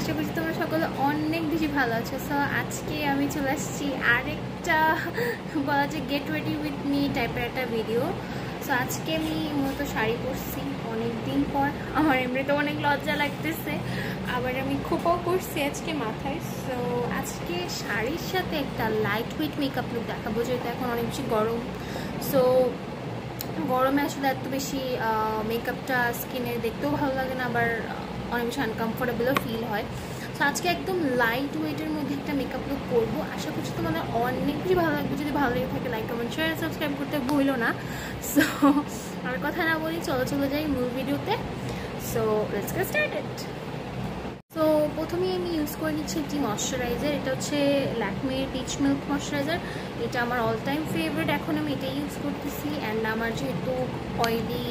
আশা করছি তোমরা সকলে অনেক বেশি ভালো আছো। সো আজকে আমি চলে আসছি আরেকটা বলা যায় গেট রেডি উইথ মি টাইপের একটা ভিডিও। সো আজকে আমি মূলত শাড়ি পরছি অনেক দিন পর, আমার এমনিতে অনেক লজ্জা লাগতেছে, আবার আমি খোপাও করছি আজকে মাথায়। সো আজকে শাড়ির সাথে একটা লাইট ওয়েট মেকআপ লুক দেখাবো, যেহেতু এখন অনেক বেশি গরম। সো গরমে আসলে এত বেশি মেকআপটা স্কিনে দেখতেও ভালো লাগে না, আবার অনেক বেশি আনকমফোর্টেবলও ফিল হয়। সো আজকে একদম লাইট ওয়েটের মধ্যে একটা মেকআপ লুক করবো, আশা করছি তোমাদের অনেক বেশি ভালো লাগবে। যদি ভালো লেগে থাকে লাইক কমেন্ট শেয়ার সাবস্ক্রাইব করতে ভুলো না। সো আর কথা না বলি, চলে যাই মূল ভিডিওতে। So let's get started. So প্রথমেই আমি ইউজ করে নিচ্ছি একটি ময়শ্চারাইজার, এটা হচ্ছে ল্যাকমির পিচ মিল্ক ময়শ্চারাইজার। এটা আমার অল টাইম ফেভারিট, এখন আমি এটাই ইউজ করতেছি। অ্যান্ড আমার যেহেতু অয়েলি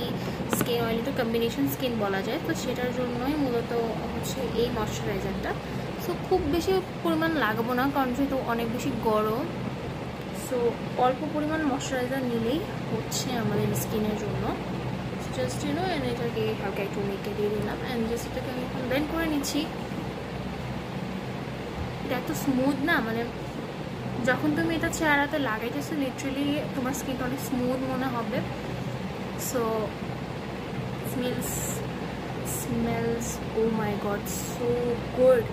স্কিন, অয়েলি তো কম্বিনেশন স্কিন বলা যায়, তো সেটার জন্যই মূলত হচ্ছে এই ময়শ্চারাইজারটা। সো খুব বেশি পরিমাণ লাগাবো না, কারণ যেহেতু অনেক বেশি গরম। সো অল্প পরিমাণ ময়শ্চারাইজার নিলেই হচ্ছে আমাদের স্কিনের জন্য। জাস্ট এটাকে হালকা একটু মেখে দিয়ে দিলাম, অ্যান্ড জাস্ট এটাকে আমি এখন ব্লেন্ড করে নিচ্ছি। এটা এত স্মুথ না, মানে যখন তুমি এটা চেহারাতে লাগাইতেছো লিটারালি তোমার স্কিনটা অনেক স্মুথ মনে হবে। So smells oh my god so good.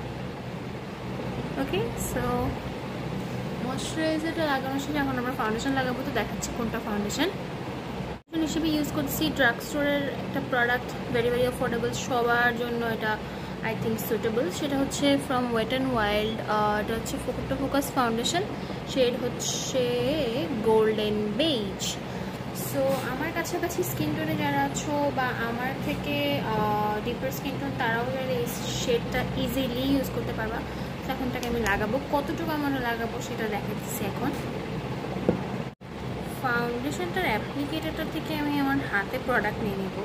Okay, so ময়শ্চারাইজারটা লাগানোর সাথে এখন আমরা ফাউন্ডেশন লাগাবো, তো দেখাচ্ছি কোনটা ফাউন্ডেশন হিসেবে ইউজ করছি। ড্রাগ স্টোরের একটা প্রোডাক্ট, ভেরি অ্যাফোর্ডেবল, সবার জন্য এটা আই থিঙ্ক সুটেবল। সেটা হচ্ছে ফ্রম ওয়েট অ্যান্ড ওয়াইল্ড। এটা হচ্ছে ফোকাস ফাউন্ডেশন, শেড হচ্ছে গোল্ডেন বেজ। সো আমার কাছাকাছি স্কিন টোনে যারা আছো বা আমার থেকে ডিপার স্কিন টোন, তারাও যারা এই শেডটা ইজিলি ইউজ করতে পারবা। এখনটাকে আমি লাগাবো, কতটুকু আমরা লাগাবো সেটা দেখাচ্ছি এখন। ফাউন্ডেশনটার অ্যাপ্লিকেটারটা থেকে আমি আমার হাতে প্রোডাক্ট নিয়ে নিব,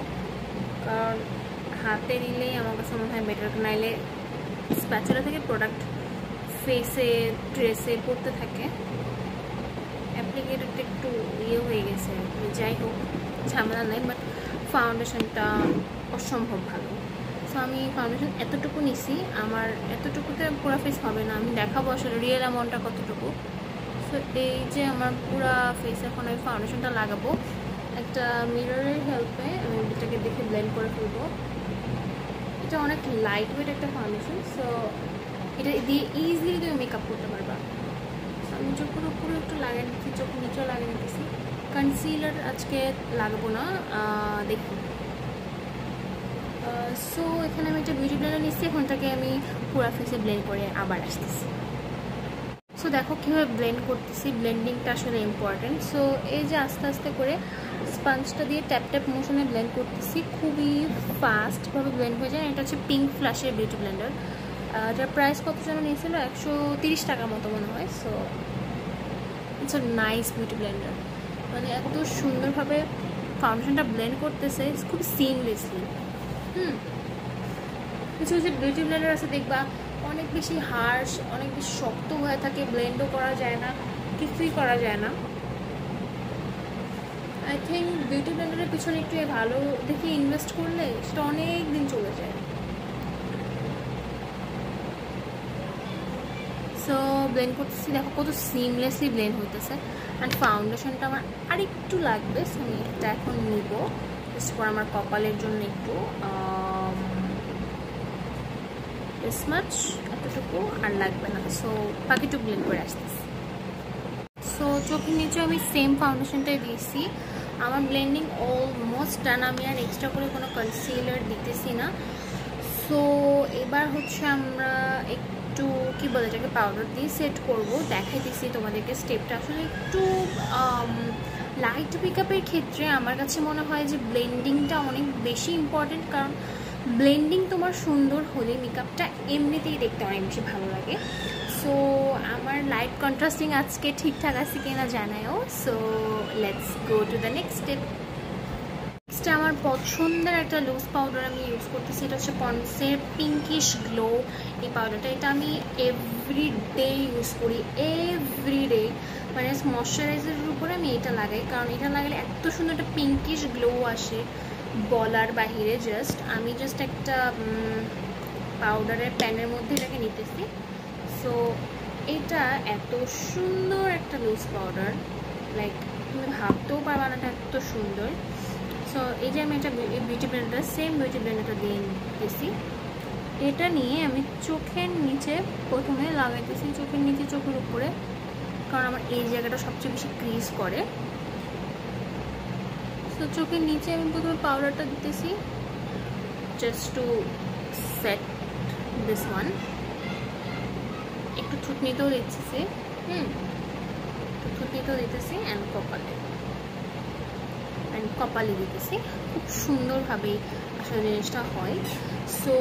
কারণ হাতে নিলেই আমার কাছে মনে হয় বেটার, নাইলে স্প্যাচুলা থেকে প্রোডাক্ট ফেসে ড্রেসে পড়তে থাকে। অ্যাপ্লিকেটারটা একটু ইয়ে হয়ে গেছে, যাই হোক ঝামেলা নেই, বাট ফাউন্ডেশনটা অসম্ভব ভালো। সো আমি ফাউন্ডেশন এতটুকু নিছি, আমার এতটুকুতে পুরো ফেস হবে না, আমি দেখাবো আসলে রিয়েল অ্যামাউন্টটা কতটুকু। তো এই যে আমার পুরো ফেসে এখন আমি ফাউন্ডেশনটা লাগাবো, একটা মিররের হেল্পে আমি এটাকে দেখে ব্লেন্ড করে ফেলবো। এটা অনেক লাইট ওয়েট একটা ফাউন্ডেশন, সো এটা দিয়ে ইজিলি তুমি মেকআপ করতে পারবা। আমি চোখের উপরে একটু লাগিয়ে নিচ্ছি, চোখের নিচেও লাগিয়ে নিতেছি। কনসিলার আজকে লাগাবো না, দেখি। সো এখানে আমি একটা বিউটি ব্লেন্ডার নিচ্ছি, এখানটাকে আমি পুরো ফেসে ব্লেন্ড করে আবার আসতেছি। সো দেখো কীভাবে ব্লেন্ড করতেছি, ব্লেন্ডিংটা আসলে ইম্পর্টেন্ট। সো এই যে আস্তে আস্তে করে স্পঞ্জটা দিয়ে ট্যাপ মোশনে ব্লেন্ড করতেছি, খুবই ফাস্টভাবে ব্লেন্ড হয়ে যায়। এটা হচ্ছে পিঙ্ক ফ্ল্যাশের বিউটি ব্লেন্ডার, যার প্রাইস কত যেন নিয়েছিল, 130 টাকা মতো মনে হয়। So it's a nice beauty Blender, মানে এত সুন্দরভাবে ফাউন্ডেশনটা ব্লেন্ড করতেছে খুব সিমলেসলি। কিছু বিউটি ব্লেন্ডার আছে দেখবা অনেক বেশি হার্শ, অনেক বেশি শক্ত হয়ে থাকে, ব্লেন্ডও করা যায় না, কিছুই করা যায় না। আই থিঙ্ক বিউটি ব্লেন্ডারের পিছনে একটু ভালো দেখে ইনভেস্ট করলে সেটা অনেক দিন চলে যায়। সো ব্লেন্ড করতেছি, দেখো কত সিমলেসলি ব্লেন্ড হইতেছে। অ্যান্ড ফাউন্ডেশনটা আমার আরেকটু লাগবে, সো আমি এটা এখন নিব জাস্ট ফর আমার কপালের জন্য একটু মাছ, এতটুকু আর লাগবে না। সো বাকিটুকু ব্লেন্ড করে আসতেছি। সো চোখের নিচে আমি সেম ফাউন্ডেশনটাই দিয়েছি, আমার ব্লেন্ডিং অলমোস্ট ডান, আমি আর এক্সট্রা করে কোনো কনসিলার দিতেছি না। সো এবার হচ্ছে আমরা একটু কি বলে এটাকে পাউডার দিয়ে সেট করবো, দেখাই দিচ্ছি তোমাদেরকে স্টেপটা। আসলে একটু লাইট মেকআপের ক্ষেত্রে আমার কাছে মনে হয় যে ব্লেন্ডিংটা অনেক বেশি ইম্পর্টেন্ট, কারণ ব্লেন্ডিং তোমার সুন্দর হলে মেকআপটা এমনিতেই দেখতে অনেক বেশি ভালো লাগে। সো আমার লাইট কন্ট্রাস্টিং আজকে ঠিকঠাক আছে কিনা জানায়ও। So let's go to the next step. Next আমার পছন্দের একটা লুজ পাউডার আমি ইউজ করতেছি, এটা হচ্ছে পন্ডসের পিঙ্কিশ গ্লো এই পাউডারটা। এটা আমি এভরিডে ইউজ করি, এভরিডে, মানে ময়শ্চারাইজারের উপরে আমি এটা লাগাই, কারণ এটা লাগালে এত সুন্দর একটা পিঙ্কিশ গ্লো আসে বলার বাহিরে। আমি জাস্ট একটা পাউডারের প্যানের মধ্যে এটাকে নিতেছি। সো এটা এত সুন্দর একটা লুজ পাউডার, লাইক তুমি ভাবতেও পারবা না এটা এত সুন্দর। সো এই যে আমি এটা বিউটি ব্লেন্ডার, সেম বিউটি ব্লেন্ডারটা দিয়ে নিতেছি। এটা নিয়ে আমি চোখের নিচে প্রথমে লাগাইতেছি, চোখের নিচে, চোখের উপরে, কারণ আমার এই জায়গাটা সবচেয়ে বেশি ক্রিজ করে। সো চোখের নিচে আমি প্রথমে পাউডারটা দিতেছি, just to set this one. একটু থুতনিতেও দিতেছি, থুতনিতেও দিতেছি অ্যান্ড কপালে দিতেছি। খুব সুন্দরভাবে আসলে জিনিসটা হয়। সো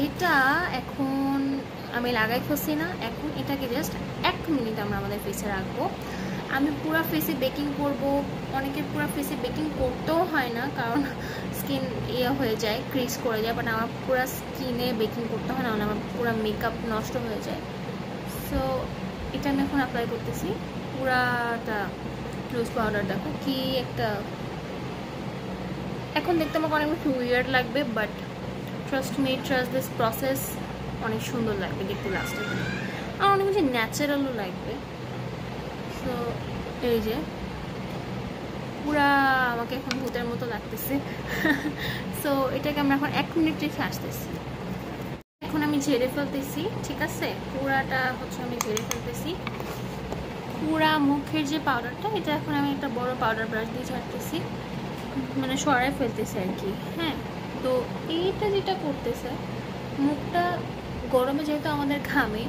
এটা এখন আমি লাগাই ফেলছি না, এখন এটাকে জাস্ট 1 মিনিট আমরা আমাদের ফেসে রাখবো। আমি পুরো ফেসে বেকিং করব। অনেকের পুরো ফেসে বেকিং করতেও হয় না, কারণ স্কিন হয়ে যায়, ক্রিজ করে যায়। বাট আমার পুরো স্কিনে বেকিং করতে হয় না, আমার পুরো মেকআপ নষ্ট হয়ে যায়। সো এটা আমি এখন অ্যাপ্লাই করতেছি পুরাটা লুজ পাউডার। দেখো কি একটা, এখন দেখতে আমাকে অনেক উইয়ার্ড লাগবে, but trust me, trust this process, অনেক সুন্দর লাগবে দেখতে লাস্টে। আর অনেক বেশি ন্যাচারালও লাগবে। সো এই যে পুরা আমাকে এখন ভূতের মতো লাগতেছে। সো এটাকে আমরা এখন 1 মিনিট রেখে আসতেছি। এখন আমি ঝেড়ে ফেলতেছি, ঠিক আছে? পুরাটা হচ্ছে আমি ঝেড়ে ফেলতেছি, পুরা মুখের যে পাউডারটা, এটা এখন আমি একটা বড় পাউডার ব্রাশ দিয়ে ঝাড়তেছি, মানে সরাই ফেলতেছে আর কি। হ্যাঁ, তো এইটা যেটা করতেছে, মুখটা গরমে যেহেতু আমাদের ঘামে,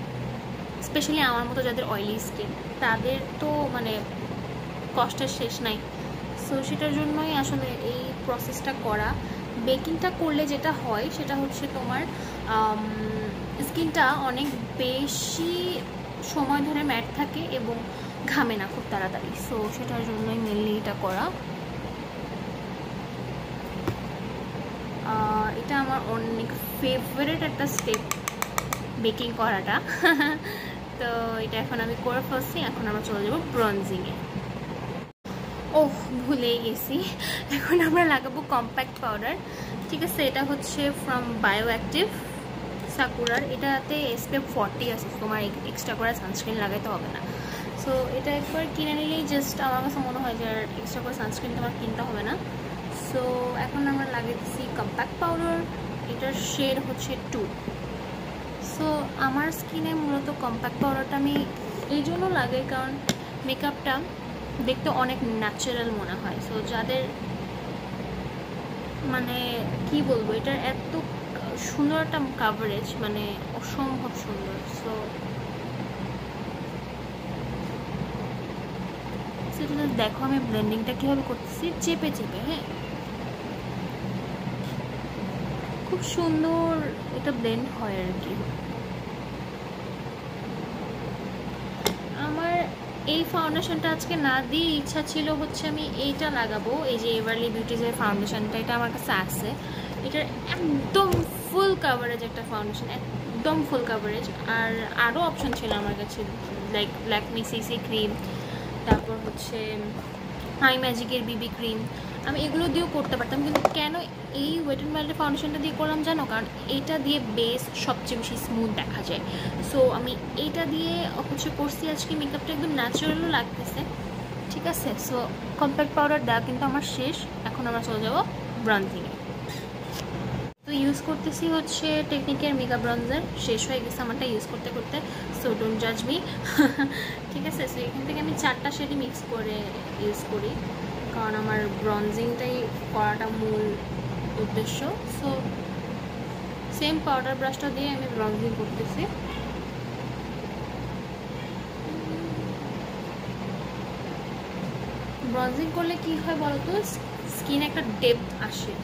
স্পেশালি আমার মতো যাদের অয়েলি স্কিন, তাদের তো মানে কষ্টের শেষ নাই। সো সেটার জন্যই আসলে এই প্রসেসটা করা। বেকিংটা করলে যেটা হয় সেটা হচ্ছে তোমার স্কিনটা অনেক বেশি সময় ধরে ম্যাট থাকে এবং ঘামে না খুব তাড়াতাড়ি। সো সেটার জন্যই মেনলি এটা করা। এটা আমার অনেক ফেভারিট একটা স্টেপ বেকিং করাটা। তো এটা এখন আমি করে ফেলছি। এখন আমরা চলে যাবো ব্রঞ্জিংয়ে। ওহ, ভুলেই গেছি, এখন আমরা লাগাবো কম্প্যাক্ট পাউডার, ঠিক আছে? এটা হচ্ছে ফ্রম বায়োঅ্যাক্টিভ সাকুরার। এটাতে SPF 40 আছে, তোমার এক্সট্রা করে সানস্ক্রিন লাগাইতে হবে না। সো এটা একবার কিনে নিলেই জাস্ট, আমার কাছে মনে হয় যে এক্সট্রা করে সানস্ক্রিন তোমার কিনতে হবে না। সো এখন আমরা লাগিয়েছি কম্প্যাক্ট পাউডার, এটার শেড হচ্ছে 2। সো আমার স্কিনে মূলত কম্প্যাক্ট পাউডারটা আমি এই জন্য লাগাই, কারণ মেকআপটা দেখতে অনেক ন্যাচারাল মনে হয়। সো যাদের মানে কি বলবো, এটার এত সুন্দর একটা কাভারেজ, মানে অসম্ভব সুন্দর। সো সেটা দেখো আমি ব্লেন্ডিংটা কীভাবে করতেছি, চেপে চেপে। হ্যাঁ, খুব সুন্দর এটা ব্লেন্ড হয় আর কি। আমার এই ফাউন্ডেশনটা আজকে না দিয়ে ইচ্ছা ছিল হচ্ছে আমি এইটা লাগাবো, এই যে এভারলি বিউটিজের ফাউন্ডেশনটা। এটা আমার কাছে আছে, এটার একদম ফুল কাভারেজ একটা ফাউন্ডেশন, একদম ফুল কাভারেজ। আর আরও অপশন ছিল আমার কাছে, লাইক ল্যাকমি সিসি ক্রিম, তারপর হচ্ছে হাই ম্যাজিকের বিবি ক্রিম। আমি এগুলো দিয়েও করতে পারতাম, কিন্তু কেন এই ওয়েট অ্যান্ড ওয়াইল্ডের ফাউন্ডেশনটা দিয়ে করলাম জানো? কারণ এইটা দিয়ে বেস সবচেয়ে বেশি স্মুথ দেখা যায়। সো আমি এইটা দিয়ে হচ্ছে করছি আজকে, মেকআপটা একদম ন্যাচারালও লাগতেছে, ঠিক আছে? সো কম্প্যাক্ট পাউডার দেওয়া কিন্তু আমার শেষ। এখন আমরা চলে যাবো ব্রঞ্জিংয়ে। তো ইউজ করতেছি হচ্ছে টেকনিকের মেকআপ ব্রঞ্জার, শেষ হয়ে গেছে আমারটা ইউজ করতে করতে। সো ডোন্ট জাজ মি, ঠিক আছে? সো এখান থেকে আমি 4টা শেডই মিক্স করে ইউজ করি, কারণ আমার ব্রঞ্জিংটাই করাটা মূল উদ্দেশ্য। সো সেম পাউডার ব্রাশটা দিয়ে আমি ব্রঞ্জিং করতেছি। ব্রঞ্জিং করলে কি হয় বলতো, স্কিনে একটা ডেপথ আসে।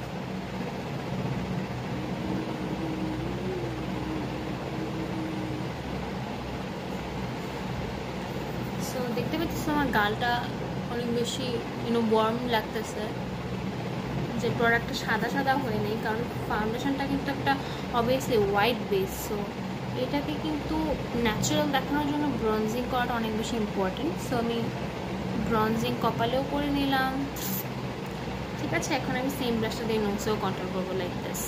সো দেখতে পাচ্ছি আমার গালটা অনেক বেশি ওয়ার্ম লাগতেছে, যে প্রোডাক্টটা সাদা সাদা হয়ে নেই, কারণ ফাউন্ডেশনটা কিন্তু একটা অবভিয়াসলি হোয়াইট বেস। সো এটাকে কিন্তু ন্যাচারাল দেখানোর জন্য ব্রঞ্জিং করাটা অনেক বেশি ইম্পর্টেন্ট। সো আমি ব্রঞ্জিং কপালেও করে নিলাম, ঠিক আছে? এখন আমি সেম ব্রাশটা দিয়ে নোজেও কন্ট্রোল করবো, লাইক দিস।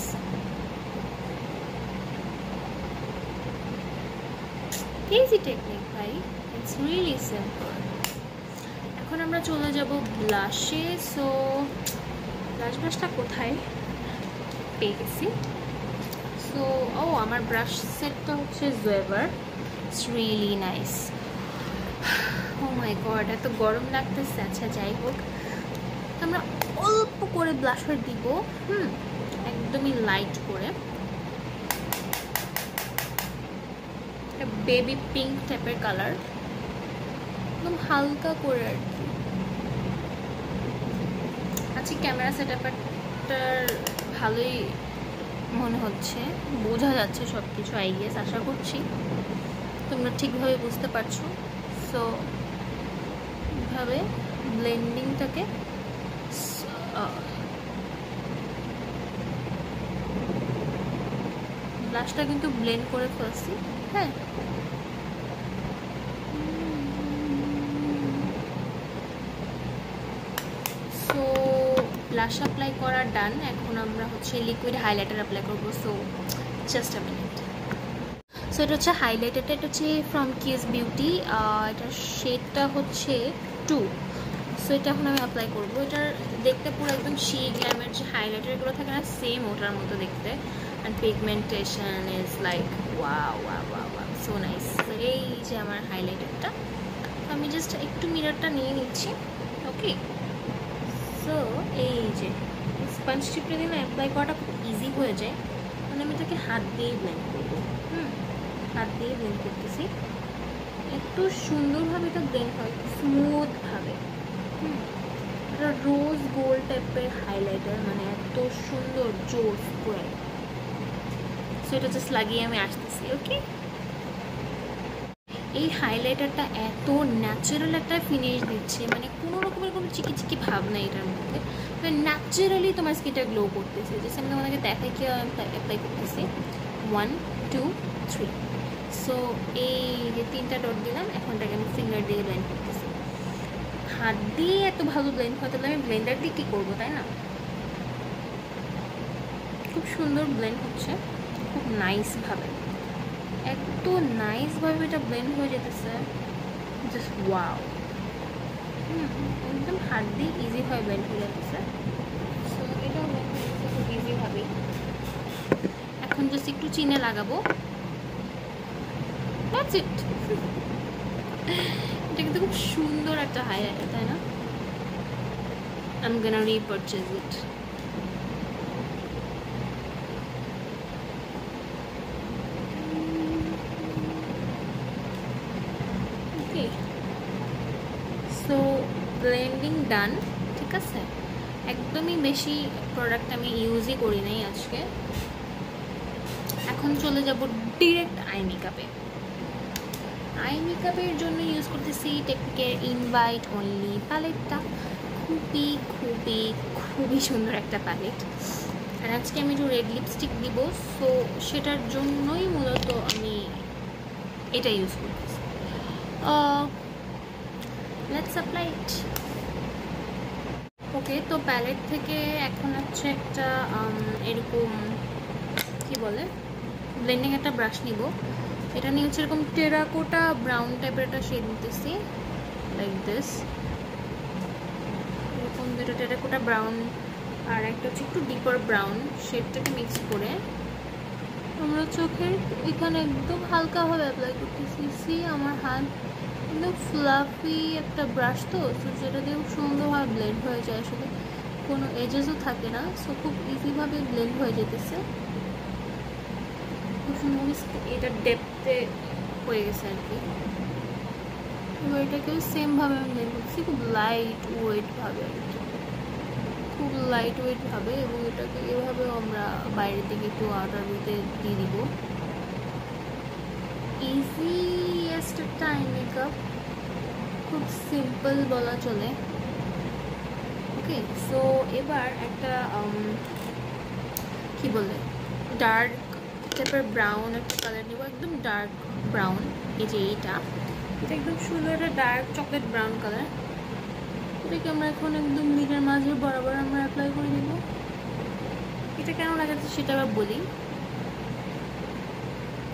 ইজি টেকনিক ভাই, ইটস রিয়েলি সিম্পল। এখন আমরা চলে যাব ব্লাশে। সো ব্রাশটা কোথায় পেয়ে গেছি। সো আমার ব্রাশ সেটটা হচ্ছে জোয়েভার, it's really nice. Oh my god, এত গরম লাগতেছে। আচ্ছা যাই হোক, আমরা অল্প করে ব্লাশার দিব, একদমই লাইট করে, বেবি পিঙ্ক টাইপের কালার, একদম হালকা করে আর কি। আজকে ক্যামেরা সেটআপটার ভালোই মনে হচ্ছে, বোঝা যাচ্ছে সব কিছু, আই গেস, আশা করছি তোমরা ঠিকভাবে বুঝতে পারছো। সো এইভাবে ব্লেন্ডিংটাকে ব্লাশটা কিন্তু ব্লেন্ড করে ফেলছি। হ্যাঁ, সো ব্লাশ অ্যাপ্লাই করা ডান। এখন আমরা হচ্ছে লিকুইড হাইলাইটার অ্যাপ্লাই করবো। So just a minute. So এটা হচ্ছে হাইলাইটারটা, এটা হচ্ছে ফ্রম কিস বিউটি, এটার শেডটা হচ্ছে 2। সো এটা এখন আমি অ্যাপ্লাই করবো। এটার দেখতে পুরো একদম শি গ্ল্যামের যে হাইলাইটারগুলো থাকে না, সেম ওটার মতো দেখতে। And pigmentation is like wow wow wow wow, so nice. এই যে আমার হাইলাইটারটা, আমি জাস্ট একটু মিররটা নিয়ে নিচ্ছি। ওকে, সো এই যে স্পঞ্জ টিপটা দিয়ে না অ্যাপ্লাই করাটা খুব ইজি হয়ে যায়, মানে আমি এটাকে হাত দিয়েই ব্লেন্ড করবো। হাত দিয়ে ব্লেন্ড করতেছি, একটু সুন্দরভাবে এটা ব্লেন্ড হয়, স্মুথভাবে। এটা রোজ গোল্ড টাইপের হাইলাইটার, মানে এত সুন্দর জোস পুরাই। সো এটা জাস্ট লাগিয়ে আমি আসতেছি। ওকে, এই হাইলাইটারটা এত ন্যাচারাল একটা ফিনিশ দিচ্ছে, মানে কোনো রকমের কোনো চিকি চিকি ভাব নাই এটার মধ্যে, মানে ন্যাচারালি তোমার স্কিনটা গ্লো করতেছে। যে আমি তোমাদেরকে দেখাই কি অ্যাপ্লাই করতেছি। 1 2 3। সো এই যে 3টা ডট দিলাম, এখনটাকে আমি ফিঙ্গার দিয়ে ব্লেন্ড করতেছি। হাত দিয়ে এত ভালো ব্লেন্ড হয়, তাহলে আমি ব্লেন্ডার দিয়ে কী করবো, তাই না? খুব সুন্দর ব্লেন্ড হচ্ছে, খুব নাইসভাবে, এত নাইসভাবে এটা ব্লেন্ড হয়ে যেতেছে, জাস্ট ওয়াও। একদম হাত দিয়ে ইজিভাবে ব্লেন্ড হয়ে যেতেছে। সো এটাও ব্লেন্ড হয়ে যেতেছে খুব ইজিভাবেই। এখন জাস্ট একটু চিনে লাগাবো, দ্যাটস ইট। এটা কিন্তু খুব সুন্দর একটা হাইলাইটার, তাই না? I'm gonna repurchase it. Okay, so blending done. ঠিক আছে, একদমই বেশি প্রোডাক্ট আমি ইউজই করি নাই আজকে। এখন চলে যাব ডিরেক্ট আই মেকআপে। আই মেকআপের জন্য ইউজ করতেছি টেকনিকের ইনভাইট অনলি প্যালেটটা। খুবই খুবই খুবই সুন্দর একটা প্যালেট। আর আজকে আমি একটু রেড লিপস্টিক দিব, সো সেটার জন্যই মূলত আমি এটা ইউজ করতেছি। লেটস অ্যাপ্লাই ইট। ওকে, তো প্যালেট থেকে এখন হচ্ছে একটা এরকম কি বলে ব্লেন্ডিং একটা ব্রাশ নিব। এটা নিয়ে হচ্ছে এরকম টেরাকোটা ব্রাউন টাইপের একটা শেড নিতেছি, লাইক দিস। এরকম দুটো টেরাকোটা ব্রাউন আর একটা হচ্ছে একটু ডিপার ব্রাউন শেডটাকে মিক্স করে আমরা চোখের এখানে একদম হালকাভাবে অ্যাপ্লাই করতেছি। সি আমার হাত একদম ফ্লাফি একটা ব্রাশ, তো যেটা দিয়ে খুব সুন্দরভাবে ব্লেন্ড হয়ে যায়, আসলে কোনো এজেসও থাকে না। সো খুব ইজিভাবে ব্লেন্ড হয়ে যেতেছে, খুব সুন্দরভাবে এটা ডেপথে হয়ে গেছে আর কি। এবার এটাকেও সেমভাবে আমি ব্লেন্ড করছি, খুব লাইট ওয়েটভাবে আর কি, খুব লাইট ওয়েটভাবে। এবং এটাকে এভাবেও আমরা বাইরের দিকে একটু আউটার ভিউতে দিয়ে দিব। ইজিয়েস্ট একটা আই মেকআপ, খুব সিম্পল বলা চলে। ওকে, সো এবার একটা কি বলে ডার্ক টাইপের ব্রাউন একটা কালার নেব, একদম ডার্ক ব্রাউন। এই যে এটা একদম সুন্দর একটা ডার্ক চকলেট ব্রাউন কালার। এটাকে আমরা এখন একদম লিডের মাঝে বরাবর আমরা অ্যাপ্লাই করে দেব। এটা কেন লাগাচ্ছি সেটা আবার বলি।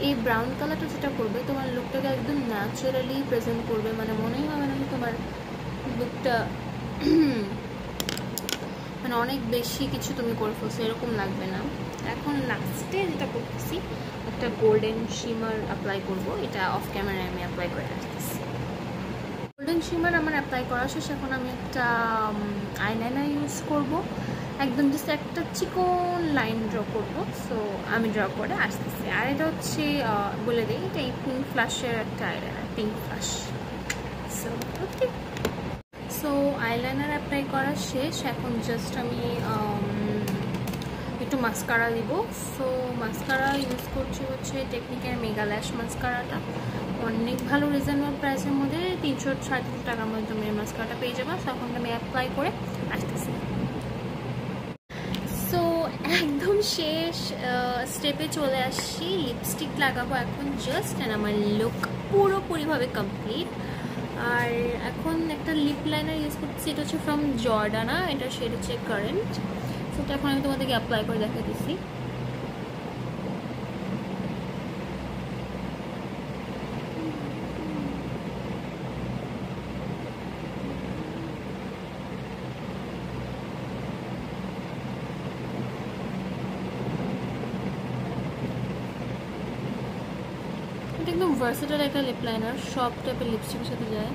এই ব্রাউন কালারটা যেটা করবে তোমার লুকটাকে একদম ন্যাচারালি প্রেজেন্ট করবে, মানে মনেই হবে না তোমার লুকটা মানে অনেক বেশি কিছু তুমি করে ফেলছো, এরকম লাগবে না। এখন লাস্টে যেটা করতেছি একটা গোল্ডেন শিমার অ্যাপ্লাই করব, এটা অফ ক্যামেরায় আমি অ্যাপ্লাই করে আসতেছি। গোল্ডেন শিমার আমার অ্যাপ্লাই করা শেষ, এখন আমি একটা আইলাইনার ইউজ করব, একদম জাস্ট একটা চিকন লাইন ড্র করব। সো আমি ড্র করে আসতেছি। আর এটা হচ্ছে বলে দিই, এটা এই পিঙ্ক ফ্লাশের একটা eyeliner, pink flush. So okay, so eyeliner apply করা শেষ, এখন জাস্ট আমি একটু মাস্কারা দিব। সো মাস্কারা ইউজ করছি হচ্ছে টেকনিকের মেগা ল্যাশ মাস্কারাটা, অনেক ভালো রিজনেবল প্রাইসের মধ্যে 300-350 টাকার মধ্যে তুমি এই মাস্কারাটা পেয়ে যাবে। সো এখন আমি অ্যাপ্লাই করে আসতেছি। সো একদম শেষ স্টেপে চলে আসছি, লিপস্টিক লাগাবো এখন জাস্ট, অ্যান্ড আমার লুক পুরোপুরিভাবে কমপ্লিট। আর এখন একটা লিপ লাইনার ইউজ করছি, এটা হচ্ছে ফ্রম জর্ডানা, এটা শেড হচ্ছে কারেন্ট। সেটা এখন আমি তোমাদেরকে অ্যাপ্লাই করে দেখা দিচ্ছি। এটা একদম ভার্সেটাইল একটা লিপ লাইনার, সব টাইপের লিপস্টিকের সাথে যায়।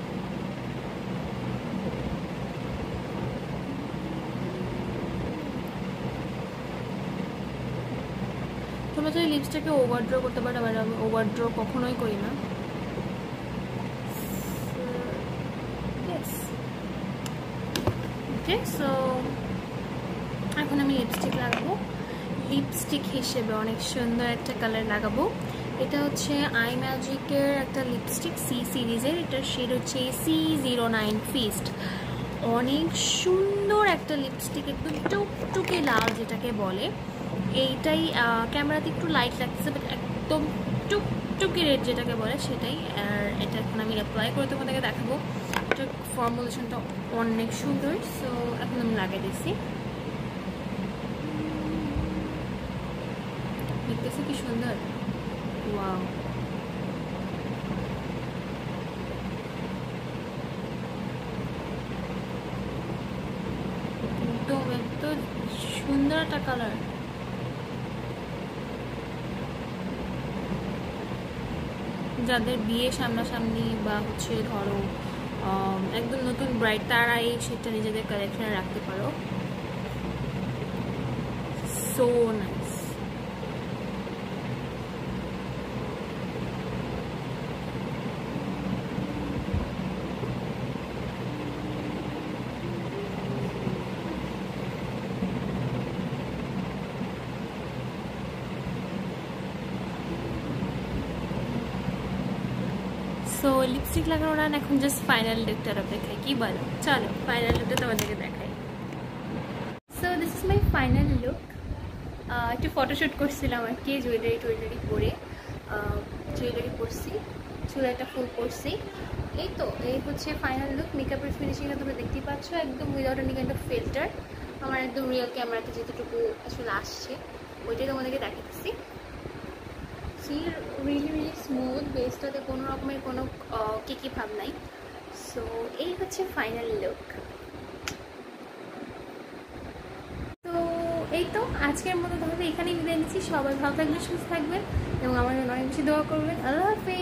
তোমরা যদি লিপস্টিককে ওভার ড্র করতে পারো, মানে আমি ওভার ড্র কখনোই করি না। ওকে, সো এখন আমি লিপস্টিক লাগাবো। লিপস্টিক হিসেবে অনেক সুন্দর একটা কালার লাগাবো, এটা হচ্ছে আই ম্যাজিকের একটা লিপস্টিক সি সিরিজের, এটার শেড হচ্ছে C09 ফিস্ট। অনেক সুন্দর একটা লিপস্টিক, একদম টুকটুকে লাল যেটাকে বলে। এইটাই ক্যামেরাতে একটু লাইট লাগতেছে, বাট একদম টুকটুকে রেড যেটাকে বলে সেটাই। আর এটা এখন আমি অ্যাপ্লাই করে তোমাদেরকে দেখাবো, এটার ফর্মুলেশনটা অনেক সুন্দর। সো এখন আমি লাগিয়ে দিচ্ছি, দেখতেছি কি সুন্দর, ওয়াও। একদম এত সুন্দর একটা কালার। যাদের বিয়ে সামনাসামনি বা হচ্ছে ধরো একদম নতুন ব্রাইড, তারা এই শেডটা নিজেদের কালেকশনে রাখতে পারো। So nice. সো লিপস্টিক লাগানোর এখন জাস্ট ফাইনাল লুকটার অপেক্ষায়, কি বলো? চলো ফাইনাল লুকটা তোমাদেরকে দেখাই। So this is my final look. একটু ফটোশ্যুট করছিলাম আর কি, জুয়েলারি পরে, জুয়েলারি পরছি, চুলে একটা ফুল পরছি। এই তো এই হচ্ছে ফাইনাল লুক। মেকআপের ফিনিশিংটা তোমরা দেখতেই পাচ্ছ, একদম without any kind of filter. আমার একদম রিয়েল ক্যামেরাতে যেতটুকু আসলে আসছে ওইটাই তোমাদেরকে দেখাচ্ছি। রিয়েলি স্মুথ, বেসটাতে কোনো রকমের কোনো কেকি ভাব নাই। সো এই হচ্ছে ফাইনাল লুক। তো এই তো আজকের মতো তাহলে এখানেই বিদায় নিচ্ছি। সবাই ভালো থাকবেন, সুস্থ থাকবেন এবং আমার জন্য অনেক বেশি দোয়া করবেন। আল্লাহ হাফেজ।